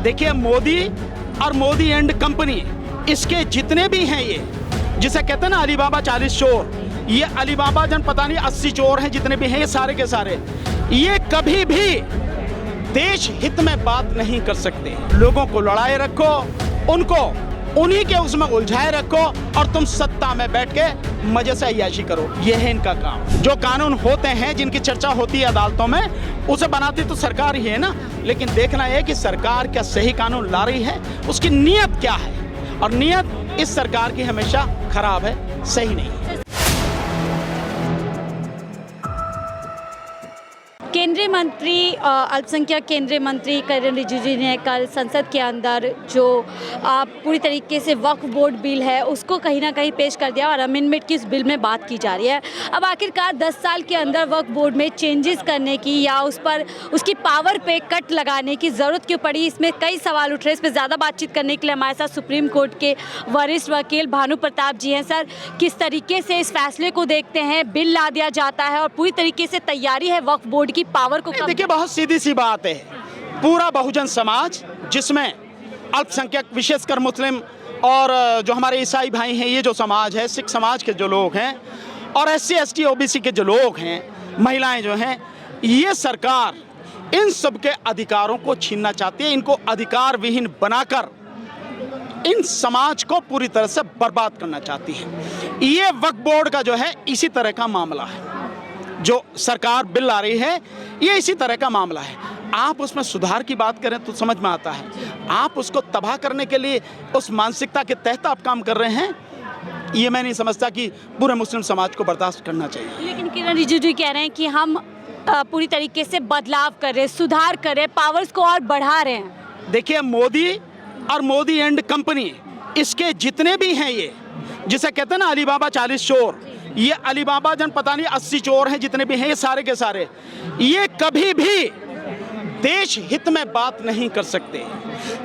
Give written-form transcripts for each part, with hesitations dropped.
देखिए मोदी और Modi and company, इसके जितने भी हैं ये, जिसे कहते हैं ना अलीबाबा 40 चोर, ये अलीबाबा जन पता नहीं 80 चोर हैं जितने भी हैं, ये सारे के सारे ये कभी भी देश हित में बात नहीं कर सकते। लोगों को लड़ाए रखो, उनको उन्हीं के उसमें उलझाए रखो और तुम सत्ता में बैठ के मजे से अय्याशी करो, ये है इनका काम। जो कानून होते हैं, जिनकी चर्चा होती है अदालतों में, उसे बनाती तो सरकार ही है ना, लेकिन देखना है कि सरकार क्या सही कानून ला रही है, उसकी नीयत क्या है, और नीयत इस सरकार की हमेशा खराब है, सही नहीं है। केंद्रीय मंत्री अल्पसंख्यक केंद्रीय मंत्री किरेन रिजिजू ने कल संसद के अंदर जो पूरी तरीके से वक्फ बोर्ड बिल है उसको कहीं ना कहीं पेश कर दिया और अमेंडमेंट की इस बिल में बात की जा रही है। अब आखिरकार 10 साल के अंदर वक्फ बोर्ड में चेंजेस करने की या उस पर उसकी पावर पे कट लगाने की ज़रूरत क्यों पड़ी, इसमें कई सवाल उठ रहे हैं। इस पर ज़्यादा बातचीत करने के लिए हमारे साथ सुप्रीम कोर्ट के वरिष्ठ वकील भानु प्रताप जी हैं। सर, किस तरीके से इस फैसले को देखते हैं, बिल ला दिया जाता है और पूरी तरीके से तैयारी है वक्फ बोर्ड की पावर को? देखिए बहुत सीधी सी बात है, पूरा बहुजन समाज जिसमें अल्पसंख्यक विशेषकर मुस्लिम और जो हमारे ईसाई भाई हैं, ये जो समाज है, सिख समाज के जो लोग हैं और SC ST OBC के जो लोग हैं, महिलाएं जो हैं, ये सरकार इन सब के अधिकारों को छीनना चाहती है। इनको अधिकार विहीन बनाकर इन समाज को पूरी तरह से बर्बाद करना चाहती है। ये वक्फ बोर्ड का जो है इसी तरह का मामला है, जो सरकार बिल ला रही है ये इसी तरह का मामला है। आप उसमें सुधार की बात करें तो समझ में आता है, आप उसको तबाह करने के लिए उस मानसिकता के तहत आप काम कर रहे हैं, ये मैं नहीं समझता कि पूरे मुस्लिम समाज को बर्दाश्त करना चाहिए। लेकिन किरेन रिजिजू कह रहे हैं कि हम पूरी तरीके से बदलाव कर रहे, सुधार कर रहे, पावर्स को और बढ़ा रहे हैं। देखिए मोदी और मोदी एंड कंपनी, इसके जितने भी हैं ये, जिसे कहते हैं ना अलीबाबा 40 चोर, ये अलीबाबा जन पता नहीं 80 चोर हैं जितने भी हैं, ये सारे के सारे ये कभी भी देश हित में बात नहीं कर सकते,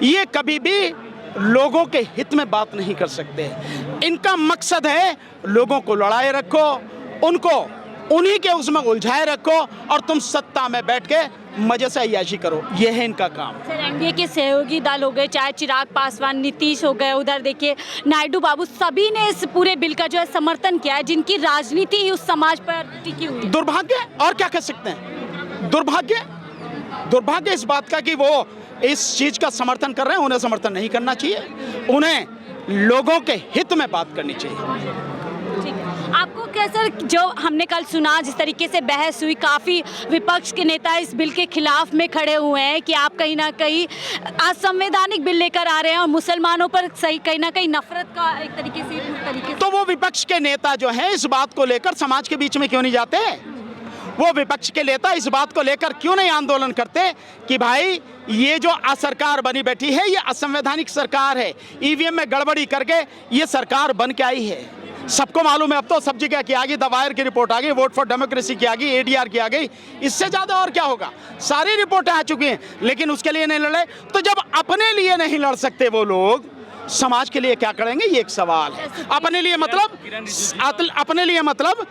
ये कभी भी लोगों के हित में बात नहीं कर सकते। इनका मकसद है लोगों को लड़ाए रखो, उनको उन्हीं के उसमें उलझाए रखो और तुम सत्ता में बैठ के मजे से अय्याशी करो, ये है इनका काम। सर, एनडीए के सहयोगी दल हो गए, चाहे चिराग पासवान, नीतीश हो गए, उधर देखिए नायडू बाबू, सभी ने इस पूरे बिल का जो है समर्थन किया है, जिनकी राजनीति ही उस समाज पर टिकी हुई है। दुर्भाग्य, और क्या कह सकते हैं, दुर्भाग्य इस बात का कि वो इस चीज का समर्थन कर रहे हैं। उन्हें समर्थन नहीं करना चाहिए, उन्हें लोगों के हित में बात करनी चाहिए। आपको क्या सर, जो हमने कल सुना, जिस तरीके से बहस हुई, काफ़ी विपक्ष के नेता इस बिल के खिलाफ में खड़े हुए हैं कि आप कहीं ना कहीं असंवैधानिक बिल लेकर आ रहे हैं और मुसलमानों पर सही कहीं ना कहीं नफरत का एक तरीके से तो वो विपक्ष के नेता जो है इस बात को लेकर समाज के बीच में क्यों नहीं जाते? वो विपक्ष के नेता इस बात को लेकर क्यों नहीं आंदोलन करते कि भाई ये जो सरकार बनी बैठी है ये असंवैधानिक सरकार है, EVM में गड़बड़ी करके ये सरकार बन के आई है। सबको मालूम है, अब तो सब जगह की आ गई, द वायर की रिपोर्ट आ गई, वोट फॉर डेमोक्रेसी की आ गई, ADR की आ गई, इससे ज़्यादा और क्या होगा? सारी रिपोर्टें आ चुकी हैं, लेकिन उसके लिए नहीं लड़े। तो जब अपने लिए नहीं लड़ सकते वो लोग, समाज के लिए क्या करेंगे, ये एक सवाल है। अपने लिए मतलब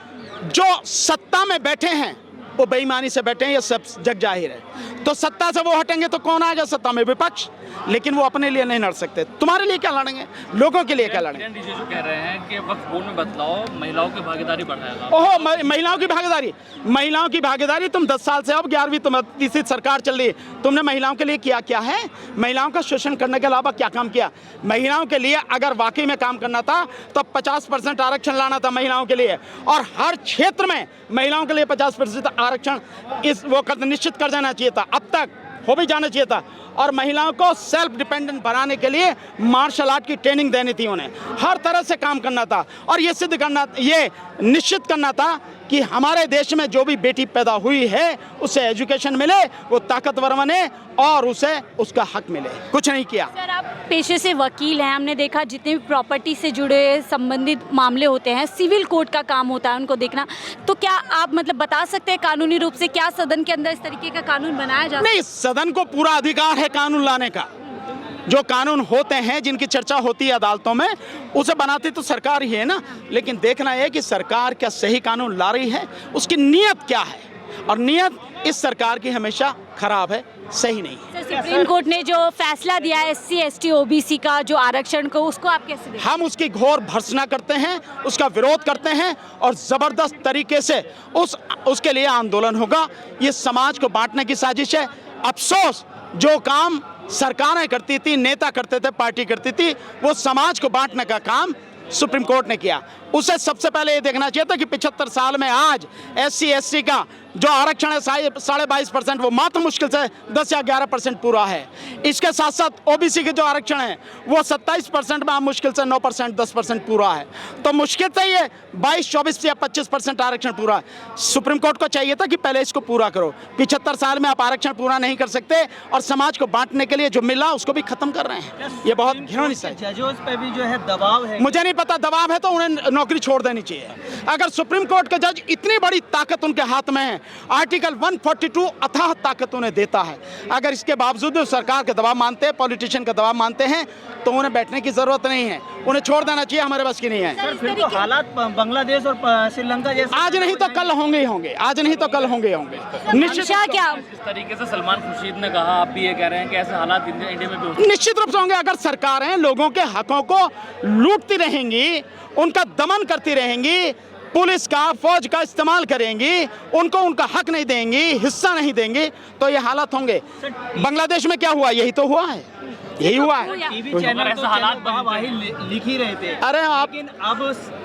जो सत्ता में बैठे हैं वो बेईमानी से बैठे हैं, ये सब जग जाहिर है। तो सत्ता से वो हटेंगे तो कौन आएगा सत्ता में? विपक्ष। लेकिन वो अपने लिए नहीं लड़ सकते, तुम्हारे लिए क्या लड़ेंगे, लोगों के लिए क्या लड़ेंगे? किरेन रिजिजू कह रहे हैं कि वक्फ बोर्ड में बदलाव महिलाओं की भागीदारी बढ़ाएगा। ओहो, महिलाओं की भागीदारी तुम 10 साल से, अब 11वीं तीसरी सरकार चल रही है, तुमने महिलाओं के लिए क्या है? महिलाओं का शोषण करने के अलावा क्या काम किया? महिलाओं के लिए अगर वाकई में काम करना था तो 50% आरक्षण लाना था महिलाओं के लिए, और हर क्षेत्र में महिलाओं के लिए 50% आरक्षण निश्चित कर देना चाहिए था, अब तक हो भी जाना चाहिए था। और महिलाओं को सेल्फ डिपेंडेंट बनाने के लिए मार्शल आर्ट की ट्रेनिंग देनी थी, उन्हें हर तरह से काम करना था और ये सिद्ध करना, ये निश्चित करना था कि हमारे देश में जो भी बेटी पैदा हुई है उसे एजुकेशन मिले, वो ताकतवर बने और उसे उसका हक मिले। कुछ नहीं किया। सर, आप पेशे से वकील हैं, हमने देखा जितने भी प्रॉपर्टी से जुड़े संबंधित मामले होते हैं, सिविल कोर्ट का काम होता है उनको देखना, तो क्या आप मतलब बता सकते हैं कानूनी रूप से क्या सदन के अंदर इस तरीके का कानून बनाया जाए? नहीं, सदन को पूरा अधिकार है कानून लाने का। जो कानून होते हैं, जिनकी चर्चा होती है अदालतों में, उसे बनाती तो सरकार ही है ना, लेकिन देखना है कि सरकार क्या सही कानून ला रही है, उसकी नीयत क्या है, और नीयत इस सरकार की हमेशा खराब है, सही नहीं। सर, सुप्रीम कोर्ट ने जो फैसला दिया है SC ST OBC का जो आरक्षण को, उसको आप कैसे देखते हैं? हम उसकी घोर भर्त्सना करते हैं, उसका विरोध करते हैं और ज़बरदस्त तरीके से उसके लिए आंदोलन होगा। ये समाज को बांटने की साजिश है। अफसोस जो काम सरकारें करती थी, नेता करते थे, पार्टी करती थी, वो समाज को बांटने का काम सुप्रीम कोर्ट ने किया। उसे सबसे पहले ये देखना चाहिए था कि 75 साल में आज SC ST का जो आरक्षण है 22.5%, वो मात्र मुश्किल से 10 या 11% पूरा है। इसके साथ साथ OBC के जो आरक्षण है वो 27% में मुश्किल से 9% 10% पूरा है। तो मुश्किल से ये 22, 24 या 25% आरक्षण पूरा है। सुप्रीम कोर्ट को चाहिए था कि पहले इसको पूरा करो। 75 साल में आप आरक्षण पूरा नहीं कर सकते और समाज को बांटने के लिए जो मिला उसको भी खत्म कर रहे हैं। ये बहुत घिनौनी है। जजों पे भी जो है दबाव है। मुझे नहीं पता, दबाव है तो उन्हें नौकरी छोड़ देनी चाहिए। अगर सुप्रीम कोर्ट के जज इतनी बड़ी ताकत उनके हाथ में है, आर्टिकल 142 अथाह ताकत उन्हें देता है, अगर इसके बावजूद भी सरकार का दबाव मानते हैं, पॉलिटिशियन का दबाव मानते हैं, तो उन्हें बैठने की जरूरत नहीं है, उन्हें छोड़ देना चाहिए। हमारे बस की नहीं है। सर, फिर तो हालात बांग्लादेश और श्रीलंका जैसे आज नहीं तो कल होंगे ही होंगे, आज नहीं तो कल होंगे ही होंगे। निश्चित क्या इस तरीके से सलमान खुर्शीद ने कहा, आप भी ये कह रहे हैं कि ऐसे हालात इंडिया में भी हो सकते निश्चित रूप से होंगे। अगर सरकारें लोगों के हकों को लूटती रहेंगी, उनका दमन करती रहेंगी, पुलिस का, फौज का इस्तेमाल करेंगी, उनको उनका हक नहीं देंगी, हिस्सा नहीं देंगी, तो ये हालात होंगे। बांग्लादेश में क्या हुआ? यही तो हुआ है, यही हुआ है। टीवी चैनल तो वाहवाही लिख ही रहे थे। अरे आप, लेकिन अब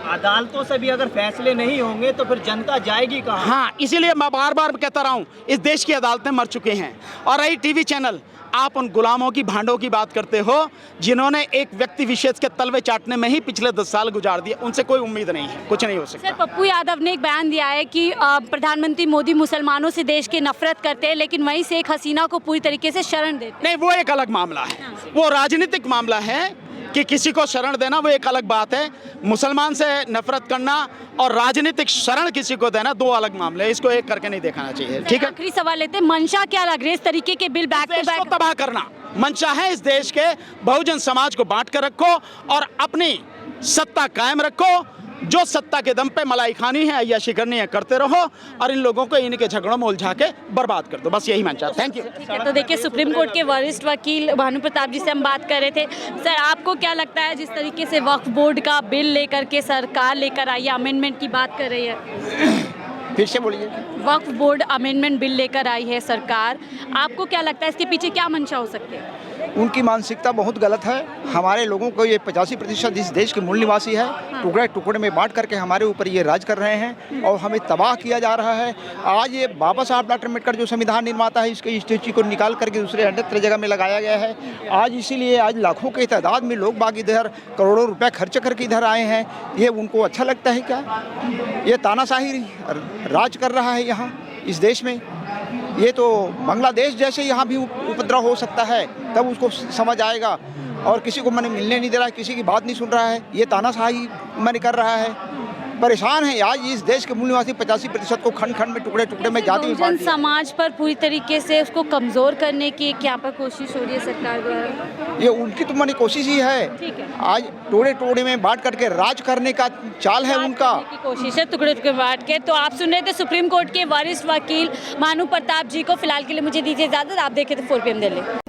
अदालतों से भी अगर फैसले नहीं होंगे तो फिर जनता जाएगी कहाँ? हाँ, इसीलिए मैं बार बार कहता रहा हूँ, इस देश की अदालतें मर चुके हैं। और रही टीवी चैनल, आप उन गुलामों की, भांडों की बात करते हो जिन्होंने एक व्यक्ति विशेष के तलवे चाटने में ही पिछले 10 साल गुजार दिए। उनसे कोई उम्मीद नहीं है, कुछ नहीं हो सकता। सर, पप्पू यादव ने एक बयान दिया है कि प्रधानमंत्री मोदी मुसलमानों से देश की नफरत करते हैं, लेकिन वहीं शेख हसीना को पूरी तरीके से शरण देते हैं। नहीं, वो एक अलग मामला है, वो राजनीतिक मामला है कि किसी को शरण देना, वो एक अलग बात है। मुसलमान से नफरत करना और राजनीतिक शरण किसी को देना दो अलग मामले हैं, इसको एक करके नहीं देखना चाहिए। ठीक है, आखिरी सवाल लेते हैं, मंशा क्या लग रही है इस तरीके के बिल बैक टू देश को बैक? तबाह करना मंशा है इस देश के। बहुजन समाज को बांट कर रखो और अपनी सत्ता कायम रखो। जो सत्ता के दम पे मलाई खानी है, अय्याशी करनी है, करते रहो और इन लोगों को इनके झगड़ों में उलझा के बर्बाद कर दो। बस यही मंशा। Thank you. ठीक है, तो देखिए, सुप्रीम कोर्ट के वरिष्ठ वकील भानु प्रताप जी से हम बात कर रहे थे। सर, आपको क्या लगता है जिस तरीके से वक्फ बोर्ड का बिल लेकर के सरकार लेकर आई है, अमेंडमेंट की बात कर रही है, फिर से बोलिए। वक्फ बोर्ड अमेंडमेंट बिल लेकर आई है सरकार, आपको क्या लगता है इसके पीछे क्या मंशा हो सकती है? उनकी मानसिकता बहुत गलत है। हमारे लोगों को, ये 85% इस देश के मूल निवासी है, टुकड़े टुकड़े में बांट करके हमारे ऊपर ये राज कर रहे हैं और हमें तबाह किया जा रहा है। आज ये बाबा साहब डॉक्टर अम्बेडकर जो संविधान निर्माता है, इसके स्टैच्यू को निकाल करके दूसरे अन्यत्र जगह में लगाया गया है। आज इसीलिए आज लाखों की तादाद में लोग बाग इधर करोड़ों रुपए खर्च करके इधर आए हैं। ये उनको अच्छा लगता है क्या? ये तानाशाही राज कर रहा है यहाँ इस देश में। ये तो बांग्लादेश जैसे यहाँ भी उपद्रव हो सकता है, तब उसको समझ आएगा। और किसी को मैंने मिलने नहीं दे रहा है, किसी की बात नहीं सुन रहा है, ये तानाशाही मैंने कर रहा है। परेशान है आज इस देश के मूल निवासी 85% को खंड खंड में, टुकड़े टुकड़े में, जाति में बांट बहुजन दिया। समाज पर पूरी तरीके से उसको कमजोर करने की एक यहाँ पर कोशिश हो रही है सरकार द्वारा। ये उनकी तो मैंने कोशिश ही है। ठीक है, आज टोड़े टोड़े में बांट करके राज करने का चाल है उनका। करने की कोशिश है टुकड़े टुकड़े बांट के। तो आप सुन रहे थे सुप्रीम कोर्ट के वरिष्ठ वकील भानु प्रताप जी को। फिलहाल के लिए मुझे दीजिए इजाजत। आप देखे थे 4 PM दिल्ली।